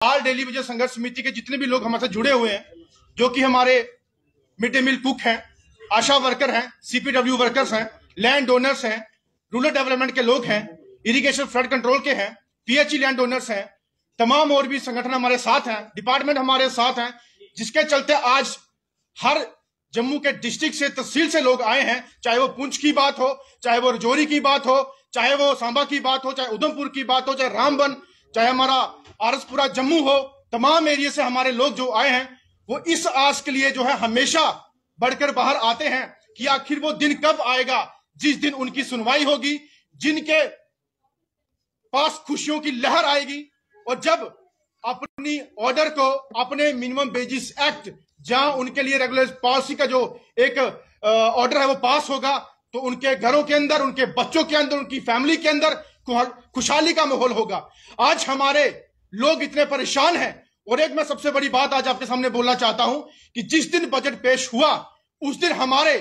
All daily विजय संघर्ष समिति के जितने भी लोग हमारे साथ जुड़े हुए हैं, जो कि हमारे मिड डे मील कुक हैं, आशा वर्कर हैं, सीपीडब्ल्यू वर्कर्स हैं, लैंड डोनर्स हैं, रूरल डेवलपमेंट के लोग हैं, इरिगेशन फ्लड कंट्रोल के हैं, पीएचई लैंड डोनर्स हैं, तमाम और भी संगठन हमारे साथ हैं, डिपार्टमेंट हमारे साथ हैं, जिसके चलते आज हर जम्मू के डिस्ट्रिक्ट से, तहसील से लोग आए हैं। चाहे वो पुंछ की बात हो, चाहे वो रजौरी की बात हो, चाहे वो सांबा की बात हो, चाहे उधमपुर की बात हो, चाहे रामबन, चाहे हमारा आरसपुरा जम्मू हो, तमाम एरिया से हमारे लोग जो आए हैं वो इस आस के लिए जो है हमेशा बढ़कर बाहर आते हैं कि आखिर वो दिन कब आएगा जिस दिन उनकी सुनवाई होगी, जिनके पास खुशियों की लहर आएगी और जब अपनी ऑर्डर को, अपने मिनिमम वेजेस एक्ट, जहां उनके लिए रेगुलर पॉलिसी का जो एक ऑर्डर है वो पास होगा, तो उनके घरों के अंदर, उनके बच्चों के अंदर, उनकी फैमिली के अंदर खुशहाली का माहौल होगा। आज हमारे लोग इतने परेशान हैं। और एक मैं सबसे बड़ी बात आज आपके सामने बोलना चाहता हूं कि जिस दिन बजट पेश हुआ उस दिन हमारे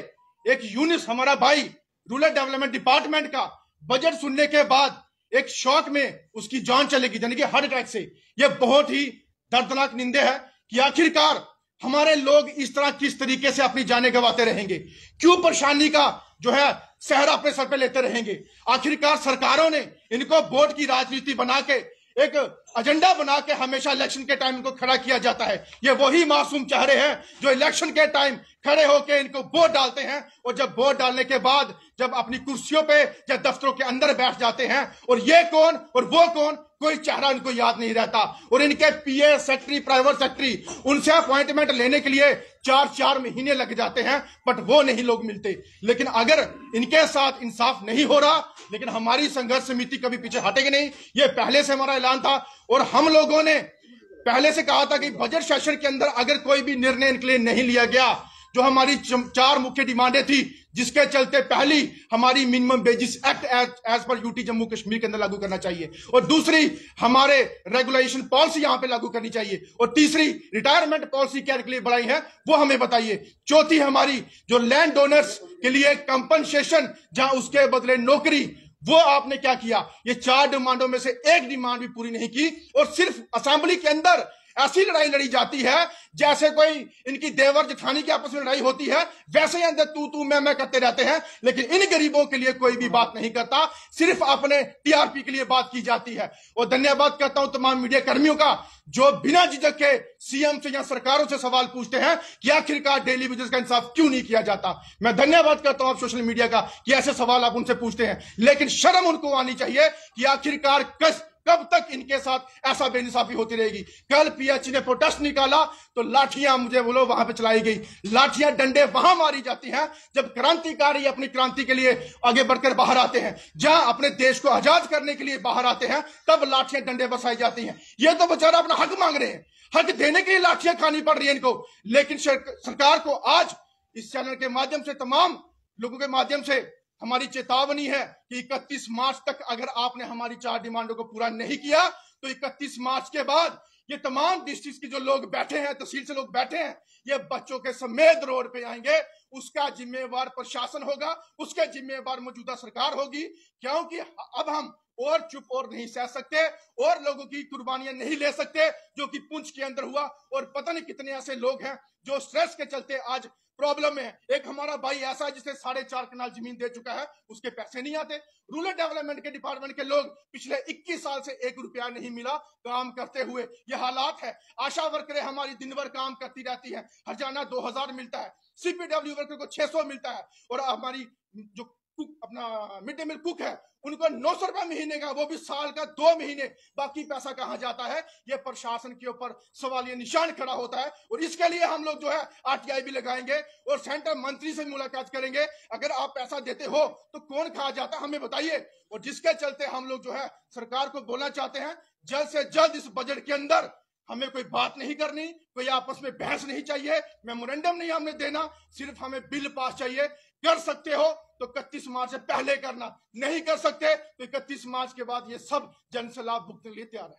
एक यूनिस, हमारा भाई रूरल डेवलपमेंट डिपार्टमेंट का बजट सुनने के बाद एक शॉक में उसकी जान चलेगी, यानी कि हार्ट अटैक से। यह बहुत ही दर्दनाक निंदे है कि आखिरकार हमारे लोग इस तरह किस तरीके से अपनी जानें गंवाते रहेंगे, क्यों परेशानी का जो है सहरा अपने सर पे लेते रहेंगे। आखिरकार सरकारों ने इनको वोट की राजनीति बना के, एक एजेंडा बना के हमेशा इलेक्शन के टाइम इनको खड़ा किया जाता है। ये वही मासूम चेहरे हैं जो इलेक्शन के टाइम खड़े होकर इनको वोट डालते हैं और जब वोट डालने के बाद जब अपनी कुर्सियों पे या दफ्तरों के अंदर बैठ जाते हैं और ये कौन और वो कौन, कोई चेहरा उनको याद नहीं रहता। और इनके पीए सेक्रेटरी, प्राइवेट सेक्रेटरी, उनसे अपॉइंटमेंट लेने के लिए 4-4 महीने लग जाते हैं, बट वो नहीं लोग मिलते। लेकिन अगर इनके साथ इंसाफ नहीं हो रहा, लेकिन हमारी संघर्ष समिति कभी पीछे हटेगी नहीं। ये पहले से हमारा ऐलान था और हम लोगों ने पहले से कहा था कि बजट सेशन के अंदर अगर कोई भी निर्णय इनके लिए नहीं लिया गया, जो हमारी 4 मुख्य डिमांडें थी, जिसके चलते पहली हमारी मिनिमम वेजेस एक्ट एज पर यूटी जम्मू कश्मीर के अंदर लागू करना चाहिए, और दूसरी हमारे रेगुलेशन पॉलिसी यहां पे लागू करनी चाहिए, और तीसरी रिटायरमेंट पॉलिसी क्या के लिए बढ़ाई है वो हमें बताइए। चौथी हमारी जो लैंड डोनर्स के लिए कंपनसेशन, जहां उसके बदले नौकरी, वो आपने क्या किया। ये 4 डिमांडों में से एक डिमांड भी पूरी नहीं की और सिर्फ असेंबली के अंदर ऐसी लड़ाई लड़ी जाती है जैसे कोई इनकी देवर जेठानी की आपस में लड़ाई होती है, वैसे ही अंदर तू मैं करते रहते हैं। लेकिन इन गरीबों के लिए कोई भी बात नहीं करता, सिर्फ अपने टीआरपी के लिए बात की जाती है। और धन्यवाद करता हूं तमाम मीडिया कर्मियों का जो बिना झिझक के सीएम से या सरकारों से सवाल पूछते हैं कि आखिरकार डेली बिजनेस का इंसाफ क्यों नहीं किया जाता। मैं धन्यवाद करता हूं आप सोशल मीडिया का कि ऐसे सवाल आप उनसे पूछते हैं, लेकिन शर्म उनको आनी चाहिए कि आखिरकार कब तक इनके साथ ऐसा बेइंसाफी होती रहेगी। कल पीएचई ने प्रोटेस्ट निकाला तो लाठियां, मुझे बोलो, वहां पे चलाई गई। लाठियां, डंडे वहां मारी जाती हैं जब क्रांतिकारी अपनी क्रांति के लिए आगे बढ़कर बाहर आते हैं, जहां अपने देश को आजाद करने के लिए बाहर आते हैं, तब लाठियां डंडे बरसाई जाती हैं। ये तो बेचारा अपना हक मांग रहे हैं, हक देने के लिए लाठियां खानी पड़ रही है इनको। लेकिन सरकार को आज इस चैनल के माध्यम से, तमाम लोगों के माध्यम से हमारी चेतावनी है कि 31 मार्च तक अगर आपने हमारी 4 डिमांडों को पूरा नहीं किया तो 31 मार्च के बाद ये तमाम डिस्ट्रिक्ट के जो लोग बैठे हैं, तहसील से लोग बैठे हैं, ये बच्चों के समेत रोड पे आएंगे। उसका जिम्मेवार प्रशासन होगा, उसके जिम्मेवार मौजूदा सरकार होगी, क्योंकि अब हम और चुप और नहीं सह सकते और लोगों की कुर्बानियां नहीं ले सकते जो कि पुंछ के अंदर हुआ। और पता नहीं कितने ऐसे लोग हैं जो स्ट्रेस के चलते आज प्रॉब्लम में है। एक हमारा भाई ऐसा है जिसे 4.5 कनाल जमीन दे चुका है, उसके पैसे नहीं आते। रूरल डेवलपमेंट के डिपार्टमेंट के लोग पिछले 21 साल से 1 रुपया नहीं मिला काम करते हुए। ये हालात है। आशा वर्करें हमारी दिन भर काम करती रहती है, हरजाना 2000 मिलता है, सीपीडब्ल्यू वर्कर को 600 मिलता है, और हमारी जो अपना मिड डे मील कुक है उनको 900 रुपए महीने का, वो भी साल का 2 महीने। बाकी पैसा कहां जाता है, ये प्रशासन के ऊपर सवालिया निशान खड़ा होता है। और इसके लिए हम लोग जो है आरटीआई भी लगाएंगे और सेंट्रल मंत्री से मुलाकात करेंगे। अगर आप पैसा देते हो तो कौन खा जाता है हमें बताइए। और जिसके चलते हम लोग जो है सरकार को बोलना चाहते हैं, जल्द से जल्द इस बजट के अंदर हमें कोई बात नहीं करनी, कोई आपस में बहस नहीं चाहिए, मेमोरेंडम नहीं हमें देना, सिर्फ हमें बिल पास चाहिए। कर सकते हो तो 31 मार्च से पहले करना, नहीं कर सकते तो 31 मार्च के बाद ये सब जन से लाभ भुगतने के लिए तैयार है।